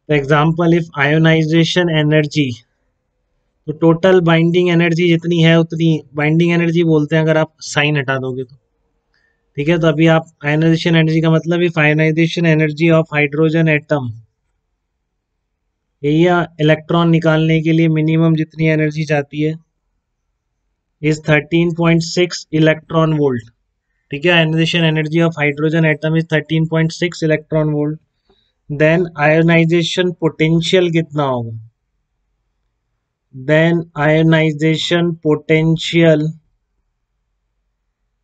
Example if ionisation energy, तो total binding energy जितनी है उतनी बाइंडिंग एनर्जी बोलते हैं अगर आप साइन हटा दोगे तो। ठीक है, तो अभी आप आयोनाइजेशन एनर्जी का मतलब if ionisation energy of hydrogen atom, यही इलेक्ट्रॉन निकालने के लिए मिनिमम जितनी एनर्जी चाहती है इज 13.6 इलेक्ट्रॉन वोल्ट। ठीक है, ionisation energy of hydrogen atom is 13.6 electron volt. Then ionisation potential कितना होगा? Then ionisation potential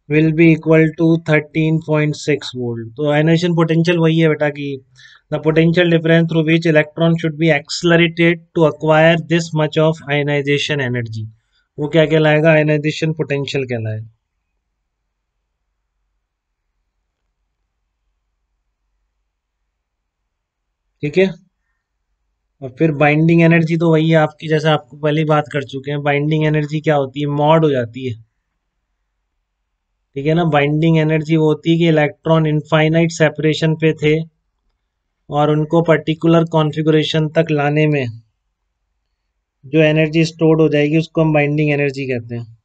will be equal to 13.6 volt. तो आयोनाइजेशन पोटेंशियल वही है बेटा कि the potential difference through which electron should be accelerated to acquire this much of ionization energy, वो क्या कहलाएगा? आयोनाइजेशन पोटेंशियल कहलाएगा। ठीक है, और फिर बाइंडिंग एनर्जी तो वही है आपकी, जैसे आपको पहले ही बात कर चुके हैं, बाइंडिंग एनर्जी क्या होती है? मॉड हो जाती है। ठीक है ना, बाइंडिंग एनर्जी वो होती है कि इलेक्ट्रॉन इनफाइनाइट सेपरेशन पे थे और उनको पर्टिकुलर कॉन्फ़िगरेशन तक लाने में जो एनर्जी स्टोर्ड हो जाएगी उसको हम बाइंडिंग एनर्जी कहते हैं।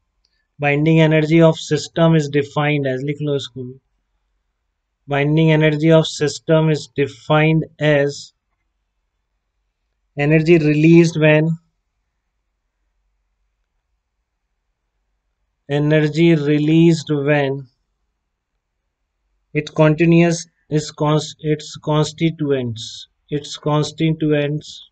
Binding energy of system is defined as, लिख लो इसको भी, binding energy of system is defined as energy released when, energy released when its continuous is its constituents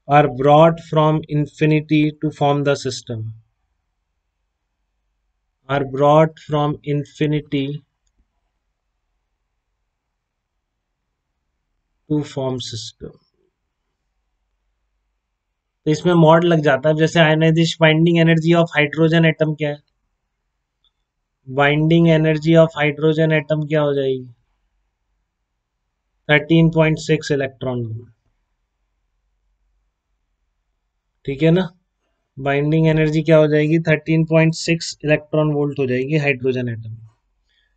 are brought from infinity to form the system, are brought from infinity to form system। तो इसमें mod लग जाता है। जैसे ionisation binding energy of hydrogen atom क्या है? Binding energy of hydrogen atom क्या हो जाएगी? 13.6 इलेक्ट्रॉन वोल्ट। ठीक है ना, बाइंडिंग एनर्जी क्या हो जाएगी? 13.6 इलेक्ट्रॉन वोल्ट हो जाएगी हाइड्रोजन एटम।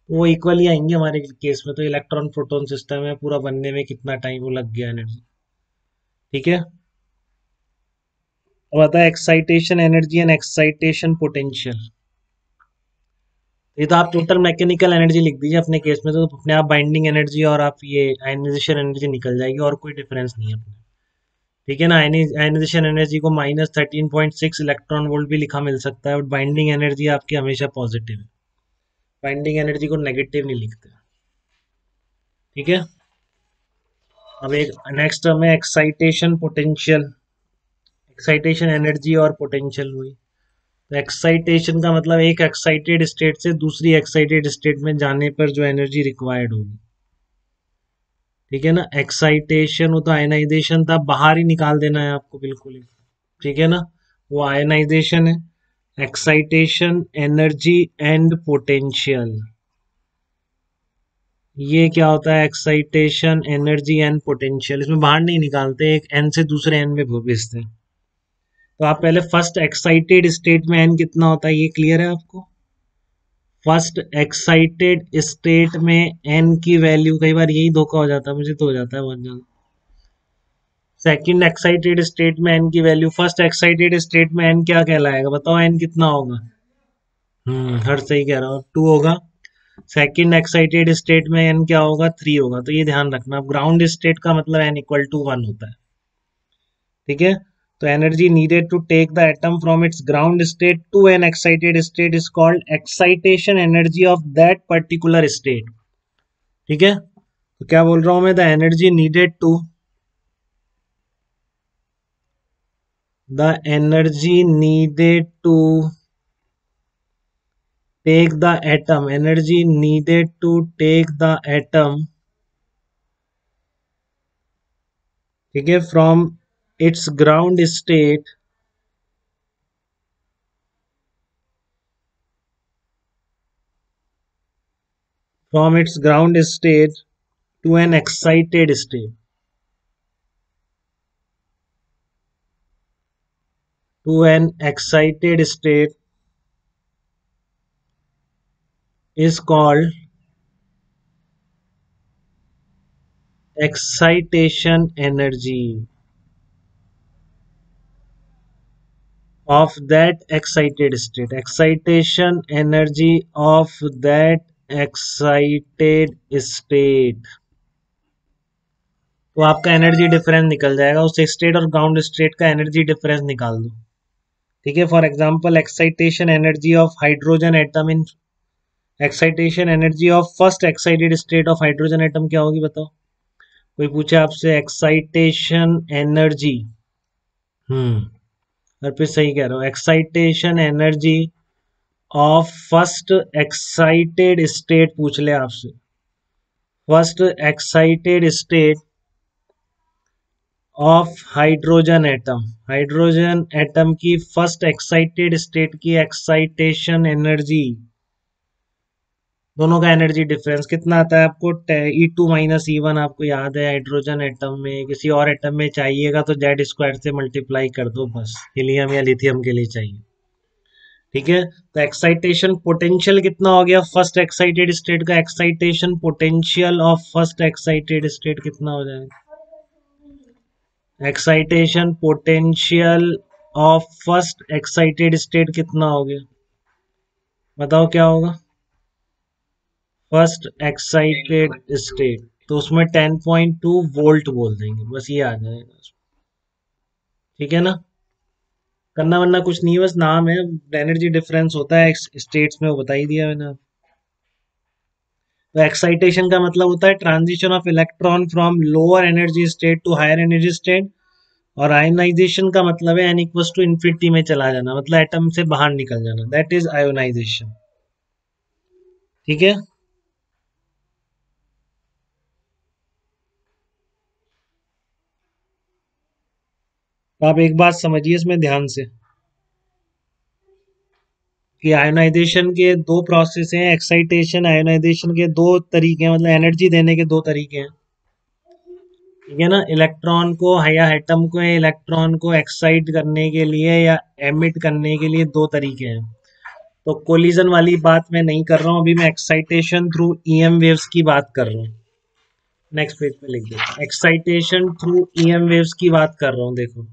वो इक्वल ही आएंगे हमारे केस में, तो इलेक्ट्रॉन प्रोटॉन सिस्टम है, पूरा बनने में कितना टाइम वो लग गया एनर्जी। ठीक है, अब आता है excitation energy and excitation potential. ये तो आप टोटल मैकेनिकल एनर्जी लिख दीजिए अपने केस में, तो अपने आप बाइंडिंग एनर्जी और आप ये आयनाइजेशन एनर्जी निकल जाएगी, और कोई डिफरेंस नहीं है अपने। ठीक है ना, आयनाइजेशन एनर्जी को -13.6 इलेक्ट्रॉन वोल्ट भी लिखा मिल सकता है, बट बाइंडिंग एनर्जी आपकी हमेशा पॉजिटिव है, बाइंडिंग एनर्जी को नेगेटिव नहीं लिखते। ठीक है, अब एक नेक्स्ट टर्म है एक्साइटेशन पोटेंशियल। एक्साइटेशन एनर्जी और पोटेंशियल हुई। तो एक्साइटेशन का मतलब एक एक्साइटेड स्टेट से दूसरी एक्साइटेड स्टेट में जाने पर जो एनर्जी रिक्वायर्ड होगी। ठीक है ना, एक्साइटेशन वो तो आयनाइजेशन था, बाहर ही निकाल देना है आपको बिल्कुल ही। ठीक है ना, वो आयनाइजेशन है। एक्साइटेशन एनर्जी एंड पोटेंशियल, ये क्या होता है? एक्साइटेशन एनर्जी एंड पोटेंशियल, इसमें बाहर नहीं निकालते, एक एन से दूसरे एन में भेजते हैं। तो आप पहले फर्स्ट एक्साइटेड स्टेट में एन कितना होता है ये क्लियर है आपको? फर्स्ट एक्साइटेड स्टेट में एन की वैल्यू, कई बार यही धोखा हो जाता है, मुझे तो हो जाता है बहुत ज्यादा। सेकंड एक्साइटेड स्टेट में एन की वैल्यू, फर्स्ट एक्साइटेड स्टेट में एन क्या कहलाएगा? बताओ एन कितना होगा? हर सही कह रहा हूँ, 2 होगा। सेकंड एक्साइटेड स्टेट में एन क्या होगा? 3 होगा। तो ये ध्यान रखना, ग्राउंड स्टेट का मतलब एन इक्वल टू 1 होता है। ठीक है, तो energy needed to take the atom from its ground state to an excited state is called excitation energy of that particular state. ठीक है, तो क्या बोल रहा हूं मैं? The energy needed to take the atom, energy needed to take the atom, ठीक है, from its ground state to an excited state, to an excited state is called excitation energy of that excited state, excitation energy of that excited state। तो आपका energy difference निकल जाएगा, उस state और ground state का energy difference निकाल दो। ठीक है, for example excitation energy of hydrogen atom in excitation energy of first excited state of hydrogen atom क्या होगी बताओ। कोई पूछे आपसे एक्साइटेशन एनर्जी, और फिर सही कह रहा हूँ, excitation energy of first excited state पूछ ले आपसे, first excited state of hydrogen atom, hydrogen atom की फर्स्ट एक्साइटेड स्टेट की एक्साइटेशन एनर्जी, दोनों का एनर्जी डिफरेंस कितना आता है आपको, E2 - E1 आपको याद है, हाइड्रोजन एटम में किसी और एटम में चाहिएगा तो जेड स्क्वायर से मल्टीप्लाई कर दो बस, हीलियम या लिथियम के लिए चाहिए। ठीक है, तो एक्साइटेशन पोटेंशियल कितना हो गया फर्स्ट एक्साइटेड स्टेट का, excitation potential of first excited state कितना हो जाएगा, excitation potential of first excited state कितना हो गया, बताओ क्या होगा, फर्स्ट एक्साइटेड स्टेट, तो उसमें 10.2 वोल्ट बोल देंगे, बस ये आ जाएगा। ठीक है ना, करना वरना कुछ नहीं है, बस नाम है, एनर्जी डिफरेंस होता है स्टेट्स में, वो बता ही दिया मैंने। तो एक्साइटेशन का मतलब होता है transition of electron from lower energy state to higher energy state, और आयोनाइजेशन का मतलब है n=∞ में चला जाना, मतलब एटम से बाहर निकल जाना, दैट इज आयोनाइजेशन। ठीक है, तो आप एक बात समझिए इसमें ध्यान से कि आयोनाइजेशन के दो प्रोसेस हैं, एक्साइटेशन आयोनाइजेशन के दो तरीके हैं, मतलब एनर्जी देने के दो तरीके हैं। ठीक है ना, इलेक्ट्रॉन को या एटम को, इलेक्ट्रॉन को एक्साइट करने के लिए या एमिट करने के लिए दो तरीके हैं। तो कोलिजन वाली बात मैं नहीं कर रहा हूँ, अभी मैं एक्साइटेशन थ्रू ईएम वेव्स की बात कर रहा हूँ। नेक्स्ट पेज पे लिख दो, एक्साइटेशन थ्रू ईएम वेव्स की बात कर रहा हूँ, देखो